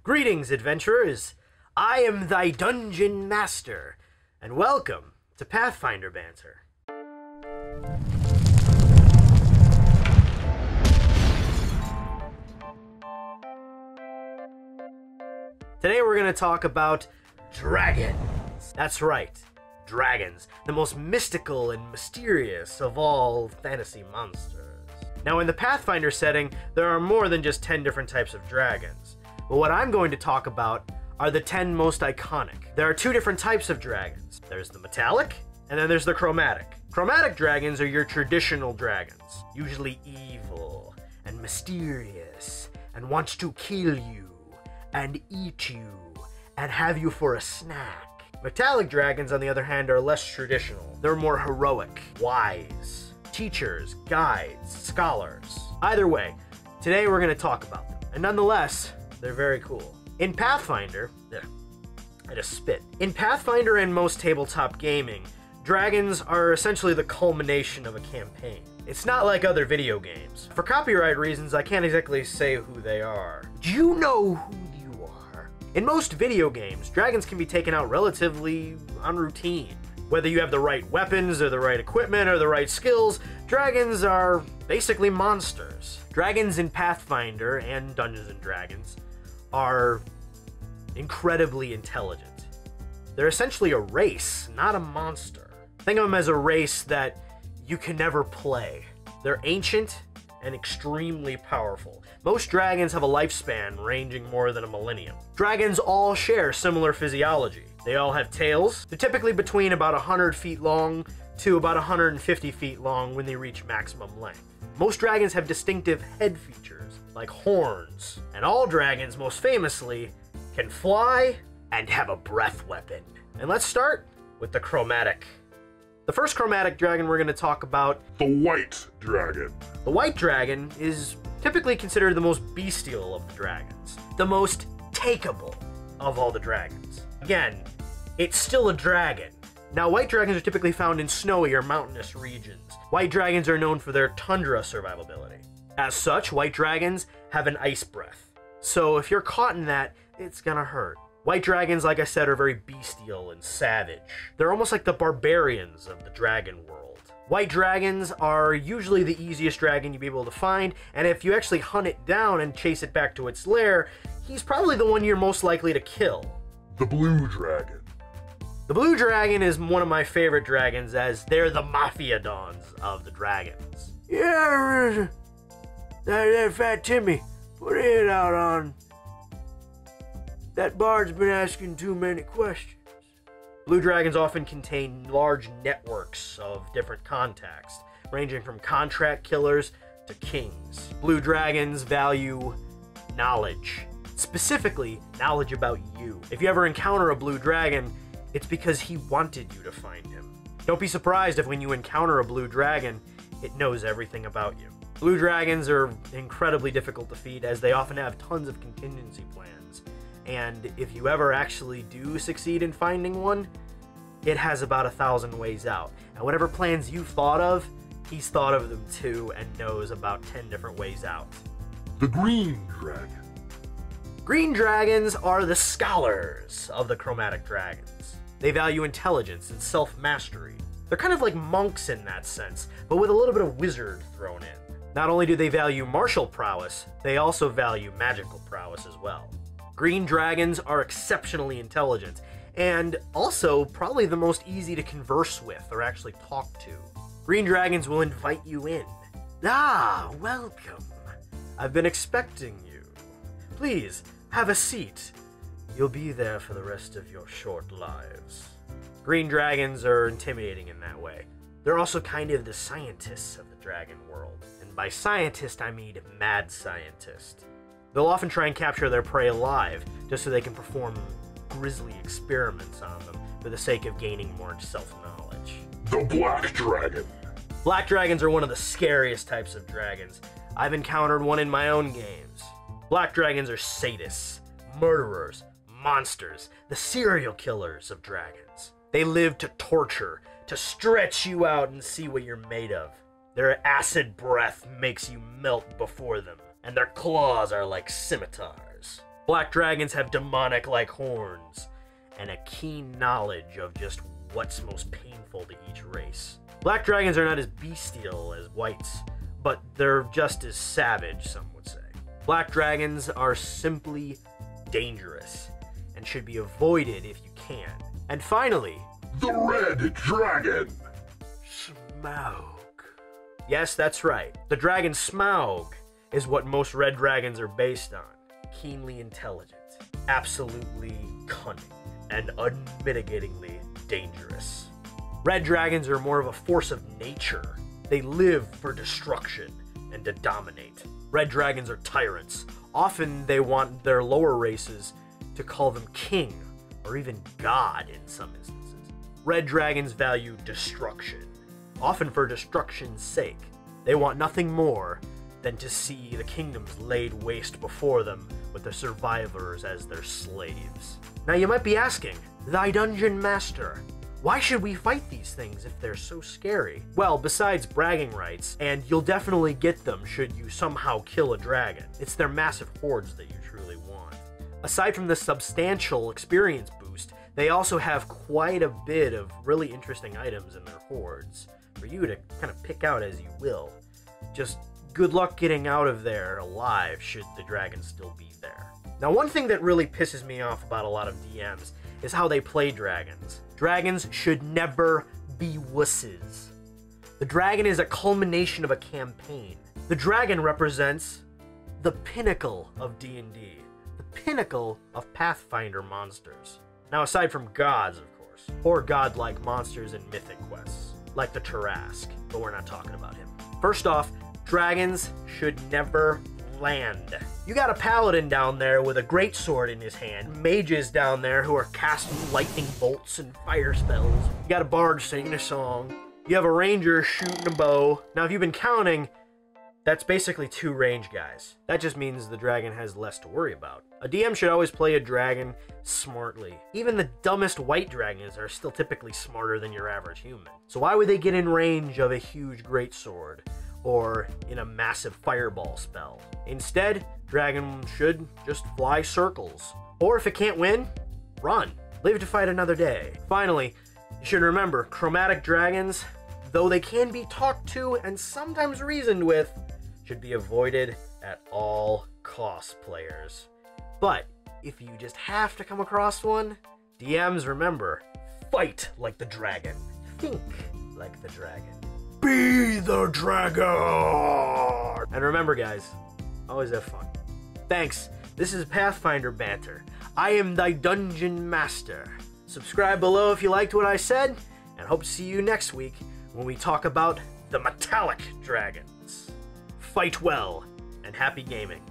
Greetings, adventurers! I am thy dungeon master, and welcome to Pathfinder Banter. Today we're going to talk about dragons. That's right, dragons, the most mystical and mysterious of all fantasy monsters. Now in the Pathfinder setting, there are more than just 10 different types of dragons. But what I'm going to talk about are the 10 most iconic. There are two different types of dragons. There's the metallic, and then there's the chromatic. Chromatic dragons are your traditional dragons, usually evil and mysterious, and wants to kill you, and eat you, and have you for a snack. Metallic dragons, on the other hand, are less traditional. They're more heroic, wise, teachers, guides, scholars. Either way, today we're going to talk about them. And nonetheless, they're very cool. In Pathfinder, I just spit. In Pathfinder and most tabletop gaming, dragons are essentially the culmination of a campaign. It's not like other video games. For copyright reasons, I can't exactly say who they are. Do you know who you are? In most video games, dragons can be taken out relatively on routine. Whether you have the right weapons or the right equipment or the right skills, dragons are basically monsters. Dragons in Pathfinder and Dungeons & Dragons are incredibly intelligent. They're essentially a race, not a monster. Think of them as a race that you can never play. They're ancient and extremely powerful. Most dragons have a lifespan ranging more than a millennium. Dragons all share similar physiology. They all have tails. They're typically between about 100 feet long to about 150 feet long when they reach maximum length. Most dragons have distinctive head features, like horns, and all dragons, most famously, can fly and have a breath weapon. And let's start with the chromatic. The first chromatic dragon we're going to talk about, the white dragon. The white dragon is typically considered the most bestial of the dragons, the most takeable of all the dragons. Again, it's still a dragon. Now, white dragons are typically found in snowy or mountainous regions. White dragons are known for their tundra survivability. As such, white dragons have an ice breath. So if you're caught in that, it's gonna hurt. White dragons, like I said, are very bestial and savage. They're almost like the barbarians of the dragon world. White dragons are usually the easiest dragon you'll be able to find, and if you actually hunt it down and chase it back to its lair, he's probably the one you're most likely to kill. The blue dragon. The blue dragon is one of my favorite dragons, as they're the mafia dons of the dragons. Yeah, that fat Timmy, put it out on. That bard's been asking too many questions. Blue dragons often contain large networks of different contacts, ranging from contract killers to kings. Blue dragons value knowledge, specifically knowledge about you. If you ever encounter a blue dragon, it's because he wanted you to find him. Don't be surprised if when you encounter a blue dragon, it knows everything about you. Blue dragons are incredibly difficult to defeat, as they often have tons of contingency plans. And if you ever actually do succeed in finding one, it has about 1,000 ways out. And whatever plans you've thought of, he's thought of them too and knows about 10 different ways out. The green dragon. Green dragons are the scholars of the chromatic dragons. They value intelligence and self-mastery. They're kind of like monks in that sense, but with a little bit of wizard thrown in. Not only do they value martial prowess, they also value magical prowess as well. Green dragons are exceptionally intelligent, and also probably the most easy to converse with or actually talk to. Green dragons will invite you in. Ah, welcome. I've been expecting you. Please, have a seat. You'll be there for the rest of your short lives. Green dragons are intimidating in that way. They're also kind of the scientists of the dragon world. And by scientist, I mean mad scientist. They'll often try and capture their prey alive, just so they can perform grisly experiments on them for the sake of gaining more self-knowledge. The black dragon. Black dragons are one of the scariest types of dragons. I've encountered one in my own games. Black dragons are sadists, murderers, monsters, the serial killers of dragons. They live to torture, to stretch you out and see what you're made of. Their acid breath makes you melt before them, and their claws are like scimitars. Black dragons have demonic-like horns and a keen knowledge of just what's most painful to each race. Black dragons are not as bestial as whites, but they're just as savage, some would say. Black dragons are simply dangerous and should be avoided if you can. And finally, The Red Dragon. Smaug. Yes, that's right. The dragon Smaug is what most red dragons are based on. Keenly intelligent, absolutely cunning, and unmitigatingly dangerous. Red dragons are more of a force of nature. They live for destruction and to dominate. Red dragons are tyrants. Often they want their lower races to call them king, or even god in some instances. Red dragons value destruction, often for destruction's sake. They want nothing more than to see the kingdoms laid waste before them with the survivors as their slaves. Now you might be asking, thy dungeon master, why should we fight these things if they're so scary? Well, besides bragging rights, and you'll definitely get them should you somehow kill a dragon, it's their massive hordes that you truly want. Aside from the substantial experience boost, they also have quite a bit of really interesting items in their hordes for you to kind of pick out as you will. Just good luck getting out of there alive should the dragon still be there. Now, one thing that really pisses me off about a lot of DMs is how they play dragons. Dragons should never be wusses. The dragon is a culmination of a campaign. The dragon represents the pinnacle of D&D, the pinnacle of Pathfinder monsters. Now, aside from gods, of course, or godlike monsters in mythic quests, like the Tarask, but we're not talking about him. First off, dragons should never land. You got a paladin down there with a greatsword in his hand, mages down there who are casting lightning bolts and fire spells. You got a bard singing a song. You have a ranger shooting a bow. Now, if you've been counting, that's basically 2 range guys. That just means the dragon has less to worry about. A DM should always play a dragon smartly. Even the dumbest white dragons are still typically smarter than your average human. So why would they get in range of a huge greatsword or in a massive fireball spell? Instead, dragon should just fly circles. Or if it can't win, run. Live to fight another day. Finally, you should remember, chromatic dragons, though they can be talked to and sometimes reasoned with, should be avoided at all costs, players. But if you just have to come across one, DMs, remember, fight like the dragon. Think like the dragon. Be the dragon! And remember, guys, always have fun. Thanks. This is Pathfinder Banter. I am thy dungeon master. Subscribe below if you liked what I said, and hope to see you next week when we talk about the metallic dragons. Fight well, and happy gaming.